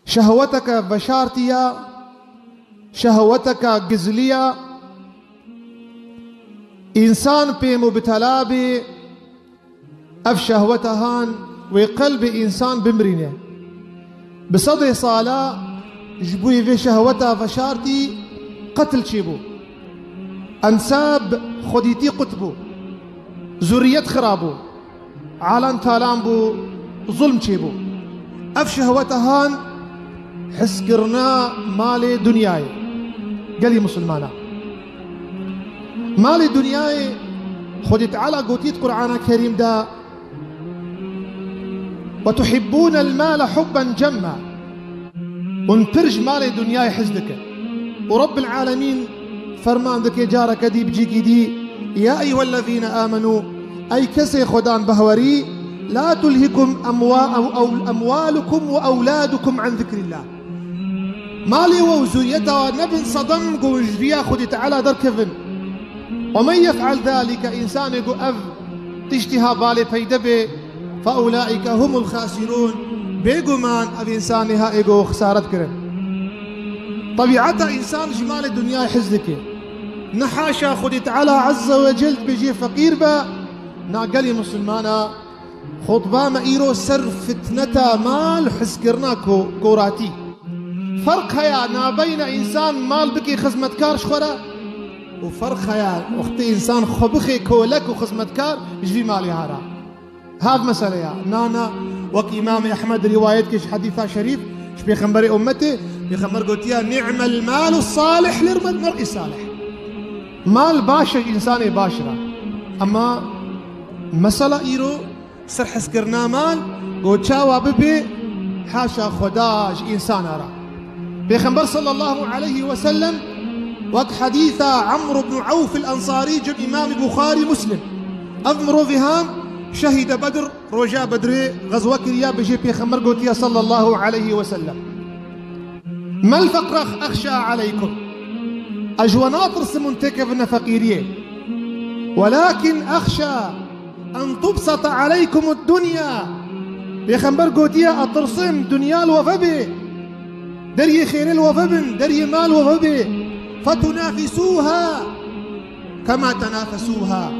شهوتك بشارتيا شهوتك قزليا إنسان بيمو بتلابي أف شهوتهان وقلب إنسان بمرينه بصدي صالة جبوي في شهوتها فشارتي قتل شيبو أنساب خديتي قتبو زورية خرابو عالم تالامبو ظلم شيبو أف شهوتهان حسكرنا مالي دنياي قالي مسلمانا مالي دنياي خدت على قوتيت قرآن كريم دا وتحبون المال حبا جما ونترج مالي دنياي حزدك ورب العالمين فرمان ذكي جارك دي بجيكي دي يا أيها الذين آمنوا أي كسي خدان بهوري لا تلهكم أموالكم وأولادكم عن ذكر الله مالي وزريته نبن صدم قوجبيا خدت على دركفن ومن يفعل ذلك إنسان يقول أف تشتها بالي فيدبي فأولئك هم الخاسرون بيقومان أف إنسانها يقول خسارة كرم طبيعتها إنسان جمال الدنيا يحزلك نحاشا خدت على عز وجل بيجي فقير با ناقلي مسلمانا خطبا ما إيرو سر فتنتا مال حسكرنا كوراتي فرق هيا نا بين إنسان مال بكي خزمتكار شخورا وفرق هيا وقت إنسان خبخي كولك وخزمتكار يجي مالي هارا هذا مسألة يا نانا وك إمام أحمد رواية كش حديثة شريف ش بيخمبري أمتي بيخمبر قلت يا نعم المال الصالح للمرء الصالح مال باشر إنسان باشرة أما مسألة إيرو سر حسكرنا مال قلت شاوا ببي حاشا خداج إنسان أرى بيخمبر صلى الله عليه وسلم وقت حديث عمرو بن عوف الأنصاري جب إمام بخاري مسلم أذمرو فيهام شهد بدر رجاء بدر غزوة كريا بجي بيخمبر قلت صلى الله عليه وسلم ما الفقر أخشى عليكم أجوانات رسم تكفنا فقيرية ولكن أخشى أن تبسط عليكم الدنيا بيخمبر قلت أترسم دنيا الوفبي دري خير الوفبن دري مال وفبي فتنافسوها كما تنافسوها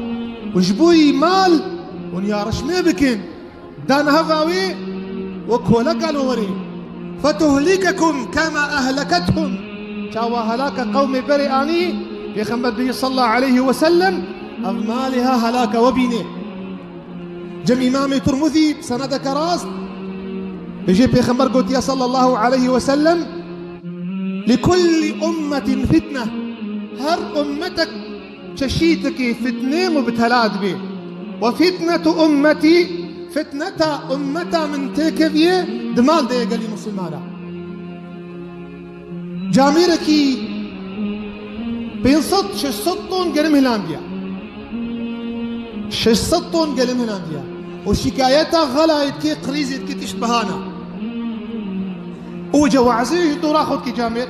وجبوي مال ونيا رشمي بكن دان هفاوي وكولا قالوا وري فتهلككم كما أهلكتهم شاوا هلاك قوم برياني بيخمبر بي صلى الله عليه وسلم أمالها هلاك وبيني جم إمام ترمذي بسند كراس بيجي بيخمبر قلت يا صلى الله عليه وسلم لكل أمة فتنة هر أمتك تشيتك فتنة وبتهلاد بي وفتنة أمتي فتنة أمتا من تكفية دمال دي قال لي مسلمانا جاميركي بينصد شستون قلم هلانديا شستون قلم هلانديا وشكايتها غلايت كي قريزت كي تشبهانا وجا وعزيه دورا خود كي جامير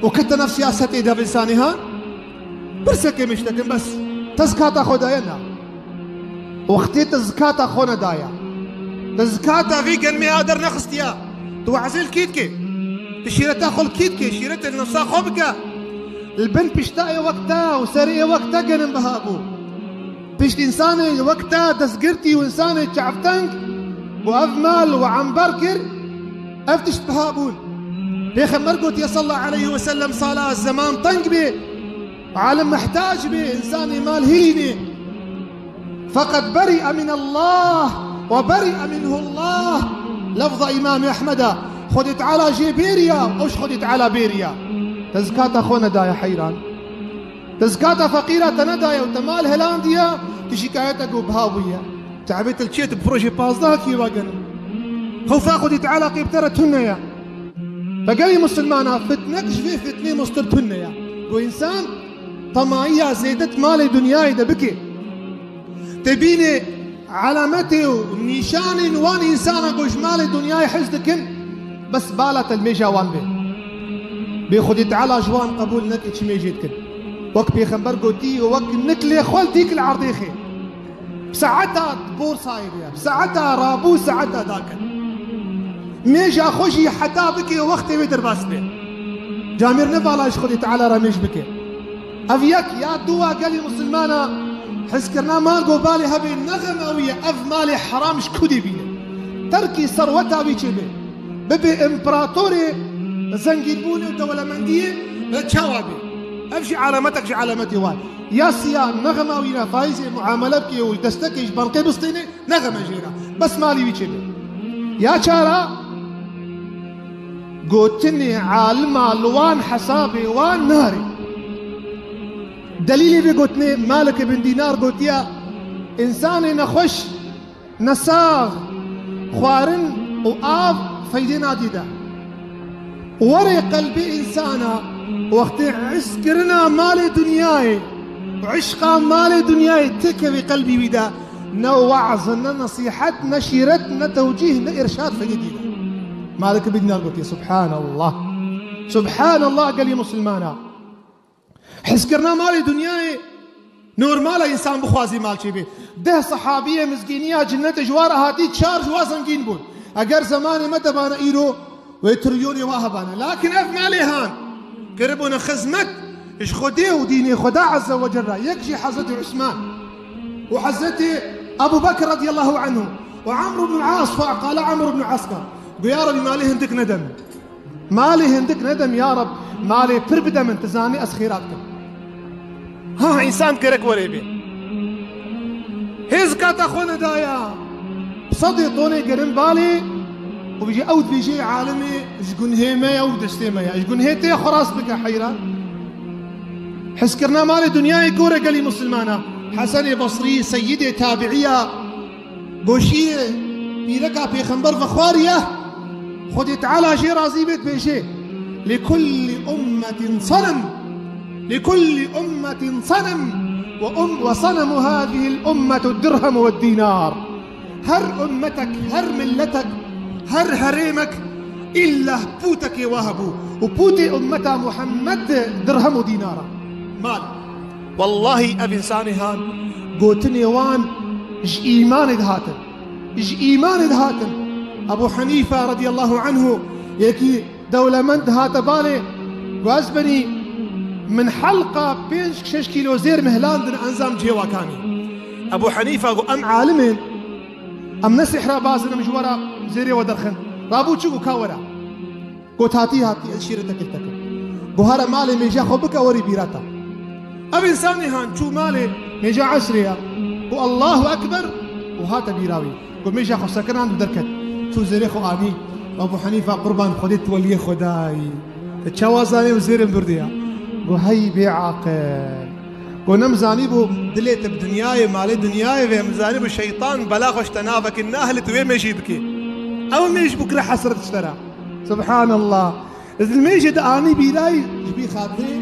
وكنت نفس سياسة إيدا بلسانها برسكي مشتكن بس تزكاة خداينا وقتي تزكاة خونا دايا تزكاة في قلمي هادر نخستيا تو عزيل كيتكي تشيرتا خل كيتكي شيرتا النصا خبكا البنت بيشتاقي وقتها وسرية وقتها قلم بهابو بيشت إنساني وقتها تزقرتي وإنساني تشعفتنك وأفمال وعنبركر أفتش بهابون بيخمر قلت صلى الله عليه وسلم صلاة الزمان طنق بي وعالم محتاج بي إنساني مال هيني فقد برئ من الله وبرئ منه الله لفظ إمام أحمد خدت على جيبيريا وش خدت على بيريا تزكاة أخونا دايا حيران تزكاة فقيرة تندايا وتمال هلانديا تشكايتك وبهاوية تعبت الشيت بفروجي بازداكي واقن خوفا خدت على قيبترة يا فقالي مسلمانا فتنكش في فتنة مسترتن يا وإنسان طماعية زيدت مالي دنياي ده بكي تبيني علامتي ونشاني وان إنسان قوش مالي دنياي حزدكن بس بالة الميجا وان بي بيخدت على جوان قبول نك اتش ميجيتكن وك بيخنبر قوتي وك نكلي خولتيك العرضيخي بساعتها بور صاير يا بساعتها رابو ساعتها داكن ميجا خوشي حتى بكي وقتي بيدر باس بي جامير نفالاش خدي تعالى رميش بكي أفيك يا دوا قالي مسلمانا حسكرنا ما قبالي هبي نغموية أف مالي حرامش كودي بيني تركي ثروتها بيجي ببي إمبراطوري زنجيبوني ودولة مندية بتشاوبي أفشي علامتك شي علامتي واي يا سيا نغموينا فايزة معاملة بكي ودستكيش بانقي بسطيني نغمة جينا بس مالي بيجي يا شارع قوتني عالمة لوان حسابي وان ناري دليلي بقوتني مالك بن دينار قوت يا إنساني نخش نساغ خوارن وآب فيدنا ديدا وري قلبي إنسانا وقت عسكرنا مالي دنياي وعشقا مالي دنياي تكفي قلبي بدا نوعظنا نصيحتنا شيرتنا توجيهنا إرشاد في جديدة مالك بدنا قلت سبحان الله سبحان الله قال لي مسلمانا حسكرنا مالي دنياي نور مالا إنسان بخوازي مال شي بي ده صحابية مزقينية جنة جوارة هاتي تشارج وازنقين بون أقر زماني متى بانا إيرو ويتريوني واهبانا لكن أف مالي هان قربونا خزمت إش خديه وديني خدا عز وجل يكشي حزتي عثمان وحزتي أبو بكر رضي الله عنه وعمرو بن العاص فقال عمرو بن عسكر قل يا ربي مالي هندك ندم مالي هندك ندم يا رب مالي بربدا من تزاني أسخيراتكم ها إنسان كرك وريبي هزكات أخونا دايا بصدي طوني قرن بالي وبيجي أود بيجي عالمي اشقن هيمي أو دشتيمي اشقن هيتي خراس بك حيرة حسكرنا مالي دنياي كورة قالي مسلمانا حسن بصري سيدي تابعية بوشي بيركا بيخنبر فخوارية خدي تعالى شي رازي بيت بيشي لكل أمة صنم لكل أمة صنم وصنم هذه الأمة الدرهم والدينار هر أمتك هر ملتك هر هريمك إلا بوتك وهبو وبوتي أمتا محمد درهم ودينار مال والله أبي إنساني هان قوتني وان إج إيمان دهاتن إج إيمان دهاتن أبو حنيفة رضي الله عنه يكي دولة من دهات بالي وأزبني من حلقة بين 6 كيلو زير مهلان دن أنزام جيوا كاني أبو حنيفة أم عالمين أم نسح رابازنا مجورا زيري ودرخن رابو تشوكو كاورا قوت هاتي أشيرتك التك قهارا مالي ميجا خبك وري بيراتا أبي إنساني هان شو مالي ميجا عسريا والله أكبر وهاتا بيراوي قو ميجا خو سكران دركت شو زيري خو آمي أبو حنيفة قربان خدت ولي خداي تشوازاني وزيري مبرديا قو هاي بعاقل قو نمزاني بو دليت بدنياي مالي دنياي ومزاني بو شيطان بلاغش تنافك الناهل توي ميجي بكي أو ميجي بكرة حسرة تشترى سبحان الله إذا الميجي دعاني بيلاي جبي خاطري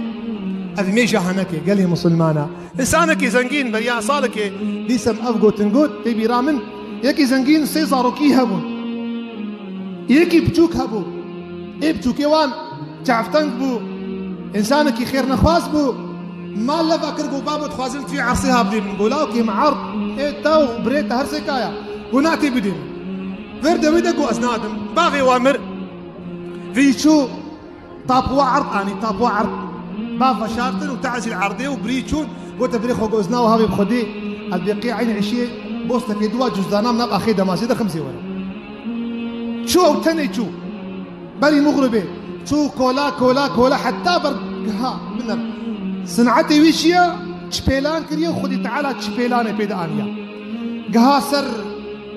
أذ ميجا هنكي قال لي مسلمانا إنسانك زنقين بريا صالك ديسم أفقو تنقود تبي رامن يكي زنقين سيزارو كي هبون يكي بتوك هبو إيه بتوكي وان تعفتنك بو إنسانك خير نخواز بو ما لفا كرقو بابو تخوازلت في عرصيها بدين نقولاو كي معرض إيه تاو بريت هرسكايا وناتي بدين فرد ويدقو أسنادم باغي وامر في شو طابوا عرض أني طابوا عرض بافا شارتن وتعزي العرضي وبريتشون قلت بريخو قوزنا وهابي بخدي البيقي عين عشيه بوستك يدوا جزدانا من أخي دماسي ده 5 ورا شو أو تاني شو بالي مغربي شو كولا كولا كولا حتى برد ها منر صنعتي ويشيا تشبيلان كريو خدي تعالى تشبيلان بيد آنيا قها سر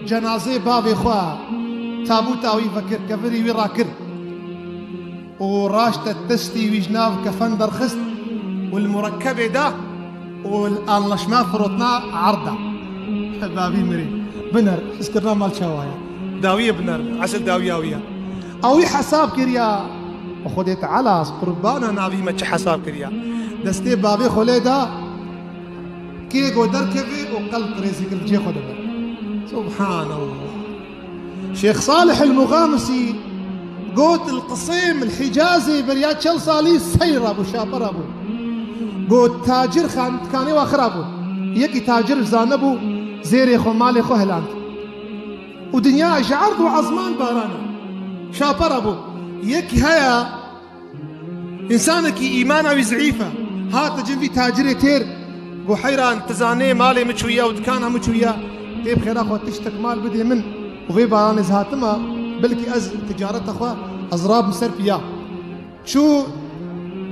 جنازي بابي خوا تابوتا ويفكر كفري ويراكر وراشت التستي ويجناف كفندر خست والمركبة ده والآن لشما فرطنا عرضة بابي مري بنر اسكرنا مال شوايا داوية بنر عسل داوياوية أوي حساب كريا وخديت على قربانا ناوي ما حساب كريا دستي بابي خليدا كي قدر كفي وقلب ريسي كل شيء خده سبحان الله شيخ صالح المغامسي قوت القصيم الحجازي بريات شل صالي سير ابو شابر ابو قوت تاجر خان كاني واخر ابو يكي تاجر زانبو زيري خو مالي خو هلاند ودنيا شعرت وعظمان بارانا شاپەڕە بوو یەکی هەیە ئینسانێکی ئیمانەوی زعیفە هاتە جنبی تاجرێ تێر بۆ حەیران تزانێ ماڵێ مچوویە و دکانە مچوویە تێ بخێرا خۆ تشتێک مال بدێ من وێ بارانێز هاتمە بلکی ئەز تجارەتە خوا ئەزرابم سەر پیا چوو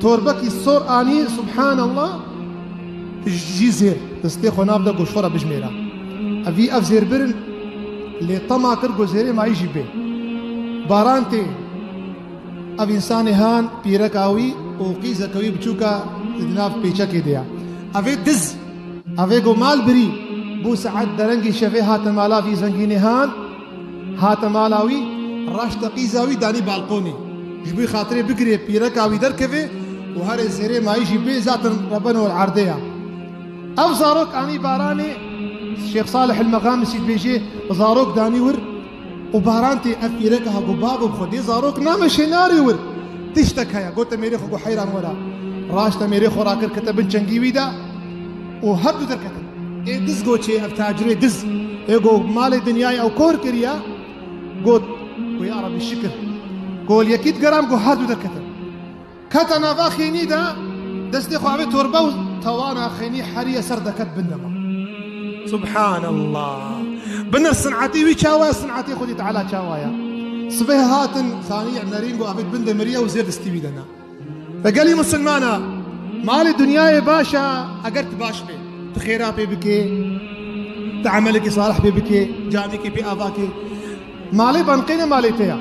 تۆربەکی سۆر ئانی سبحان الله ژی زێر دەستێ خۆ نابدە گۆشفەرە بژمێرە ئەڤی ئەف زێر برن لێ تەما کرد گۆزێرێ مایژی بێ باران تێ ئەڤ ئینسانی هان پیرەکاوی و قیزەکەوی بچووکە ناف پێچەکێ دەیە ئەڤێ دز ئەڤێ گۆ مال بری بوو سەعەت دەرەنگی شەڤێ هاتە مالاوی زەنگینێ هان هاتە مالاوی ڕاشتە قیزاوی دانی باڵقۆنی ژبووی خاترێ بگرێ پیرەکاوی دەرکەوێ و هەرێ زێرێ مایژی بێ زاتن ڕەبەنەوە عەردەیە ئەو زارۆک ئانی بارانێ شێخ صالح المەغامسی بێژێ زارۆک دانی ور و باران تێ ئەف پیرەکە هەگو بابم خۆ دێ زارۆک نامەشێ ناری ور تشتێک هەیە گۆتە مێرێ خۆ حەیران وەرە ڕاشتە مێرێ خۆ ڕاکرد کەتە بن چەنگیویدا و هەردوو دەرکەتن ئێ دز گۆچێ ئەف تاجرێ دز ئێ گۆ ماڵی دنیای ئەو کۆر کردە گۆت و یا ڕەبی شکر گۆل یەکیت گەرام گۆ هەردوو دەرکەتن کەتە ناوا خێنیدا دەستێ خۆ ئەوێ تۆربە و تەوانا خێنی حەریە سەر دەکەت بندەمە سبحان الله بنر صنعتي وي چاوایە صنعتي خودی تعالی چاوایە سبه هاتن ثاني نرين قو أبد بند مريا وزير استوي لنا فقال لي مسلمانا مال الدنيا باشا أقرت باش بي تخيرا بي بكي تعملك صالح بي بكي جامك بي آباكي مالي بانقينا مالي تيا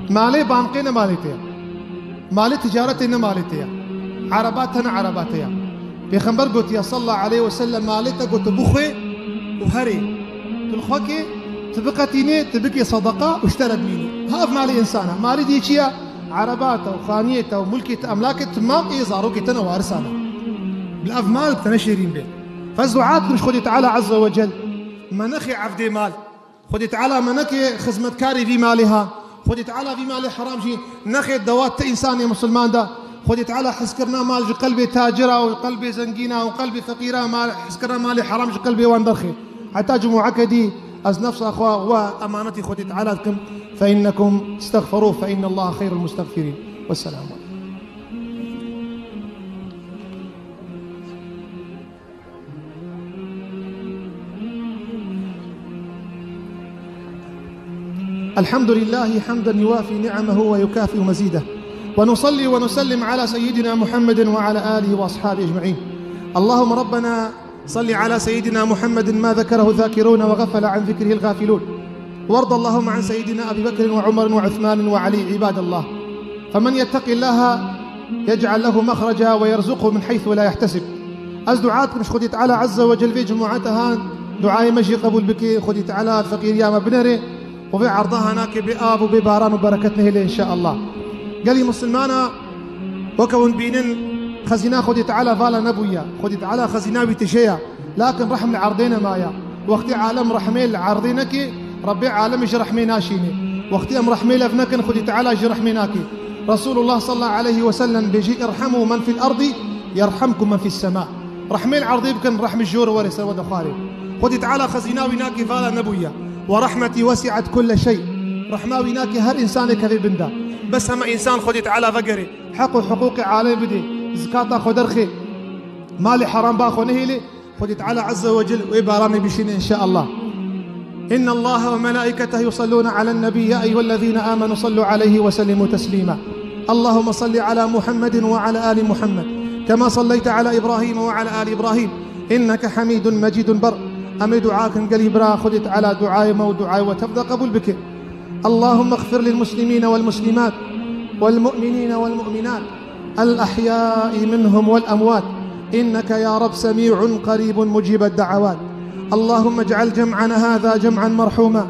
مالي بانقينا مالي تيا مالي تجارتنا مالي تيا عرباتنا عرباتيا بيخنبر قلت يا صلى الله عليه وسلم مالتا قلت بخي وهري تلخوكي تبقتيني تبكي صدقة واشترى بميني هاف مالي إنسانة مالي ديشيا عرباته وخانيته وملكة أملاكه تمام إيزاروكي تنا وارسانة بالأف مال تنشيرين به فالزعات مش خدي تعالى عز وجل منخي عفدي مال خدي تعالى منكي خزمة كاري في مالها خدي تعالى في مال حرام جي نخي الدوات إنساني مسلمان ده خدي تعالى حسكرنا مال جو قلبي تاجرة وقلبي زنقينة وقلبي فقيرة مال حسكرنا مالي حرام جو قلبي واندرخي حتى جمعك دي أز نفس أخوة وأمانتي خدي تعالى لكم فإنكم استغفروه فإن الله خير المستغفرين والسلام عليكم. الحمد لله حمدا يوافي نعمه ويكافئ مزيده ونصلي ونسلم على سيدنا محمد وعلى آله وأصحابه أجمعين. اللهم ربنا صل على سيدنا محمد ما ذكره الذاكرون وغفل عن ذكره الغافلون وارض اللهم عن سيدنا أبي بكر وعمر وعثمان وعلي عباد الله. فمن يتق الله يجعل له مخرجا ويرزقه من حيث لا يحتسب. أز دعاتكم خدي تعالى عز وجل في جمعتها دعاء مجي قبول بك خدي تعالى الفقير يا مبنري وفي عرضها هناك بآب وبباران وبركتنا إليه إن شاء الله. قال لي مسلمانا وكون بينن خزينا خدي تعالى فالا نبويا خدي تعالى خزينا بتشيا لكن رحم العرضين مايا وقت عالم رحميل عرضينك ربي عالم يجرحمي ناشيني وقت أم رحميل ابنك خدي تعالى يجرحميناك. رسول الله صلى الله عليه وسلم بيجي ارحموا من في الأرض يرحمكم من في السماء. رحميل عرضي بكن رحم الجور ورث ودخاري خدي تعالى خزينا ويناك فالا نبويا ورحمتي وسعت كل شيء. رحمة ويناك هر إنسان كذي بندا بس هم إنسان خدي تعالى فقري حق حقوق عالم بدي زكاة خدرخي مالي حرام باخو نهيلي خدي تعالى عز وجل ويباراني بشين إن شاء الله. إن الله وملائكته يصلون على النبي يا أيها الذين آمنوا صلوا عليه وسلموا تسليما. اللهم صل على محمد وعلى آل محمد كما صليت على إبراهيم وعلى آل إبراهيم إنك حميد مجيد بر. أمي دعاك قليبرا خدت على دعاي ودعاي وتفضى قبول بك. اللهم اغفر للمسلمين والمسلمات والمؤمنين والمؤمنات الأحياء منهم والأموات إنك يا رب سميع قريب مجيب الدعوات. اللهم اجعل جمعنا هذا جمعا مرحوما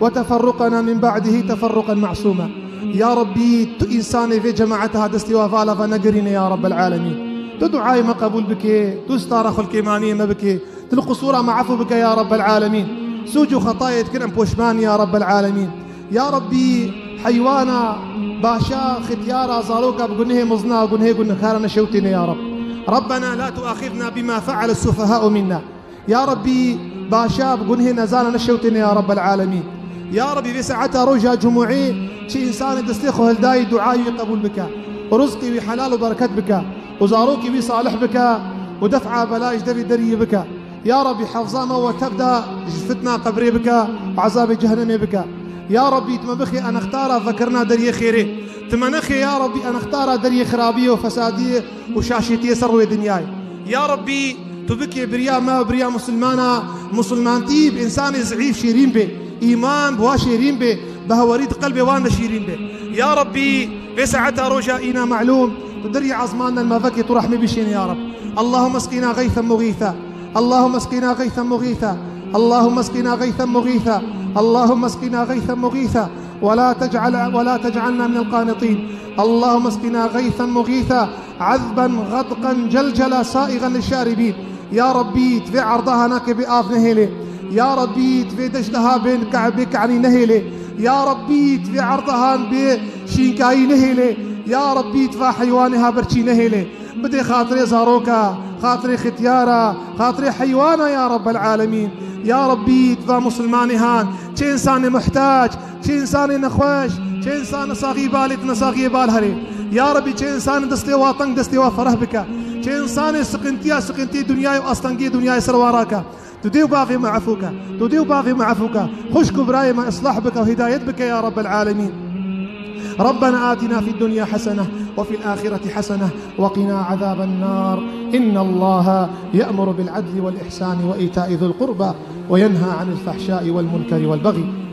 وتفرقنا من بعده تفرقا معصوما. يا ربي إنسان في جماعتها دستي وفالا فنقرين يا رب العالمين. تدعاي ما قبول بك تستارخ الكيمانية ما بك تلقصورا ما عفو بك يا رب العالمين. سوجو خطايا كرم بوشمان يا رب العالمين. يا ربي حيوانا باشا ختيارا زاروكا بقنه مزنا قنه قلنا كارنا شوتنا يا رب. ربنا لا تؤاخذنا بما فعل السفهاء منا. يا ربي باشا بقنه نزالنا شوتنا يا رب العالمين. يا ربي في ساعتها رجع جمعي شي إنسان دستيخو هلداي دعائي قبول بك ورزقي وحلال وبركات بك وزاروكي بصالح بك ودفع بلاء جدري دري بك يا ربي حفظامه وتبدأ فتنة قبري بك وعذاب جهنم بك يا ربي تمبخي أنا اختار فكرنا دري خيري تمنخي يا ربي أنا اختار دري خرابية وفسادية وشاشتية سروي دنياي يا ربي تبكي بريا ما بريا مسلمانا مسلمانتي بإنسان زعيف شيرين به إيمان بوا شيرين به بهوريد قلبي وانا شيرين به يا ربي بساعتها رجائنا معلوم تدري عظمانا المفكي ترحمي بشين يا رب اللهم اسقنا غيثا مغيثا اللهم اسقنا غيثا مغيثا اللهم اسقنا غيثا مغيثا اللهم اسقنا غيثا مغيثا ولا تجعلنا من القانطين اللهم اسقنا غيثا مغيثا عذبا غدقا جلجلا سائغا للشاربين يا ربي تفي عرضها هناك بآف نهيلي يا ربي تفي دجلها بين كعبك عني نهيلي يا ربي تفي عرضها بشينكاي نهيلي يا ربي تفا حيوانها برشي نهيلي بدي خاطري زاروكا خاطري ختيارا خاطري حيوانا يا رب العالمين يا ربي تفا مسلماني هان شي إنسان محتاج شي إنسان نخوش شي إنسان صاغي بالي تنصاغي بالهري يا ربي شي إنسان دستي واطن دستي وفره بك شي إنسان سقنتي دنياي وأصطنقي دنياي سرواراكا تديو باغي معفوكا تديو باغي معفوكا خشك براي ما إصلاح بك وهداية بك يا رب العالمين ربنا آتنا في الدنيا حسنة وفي الآخرة حسنة وقنا عذاب النار إن الله يأمر بالعدل والإحسان وإيتاء ذي القربى وينهى عن الفحشاء والمنكر والبغي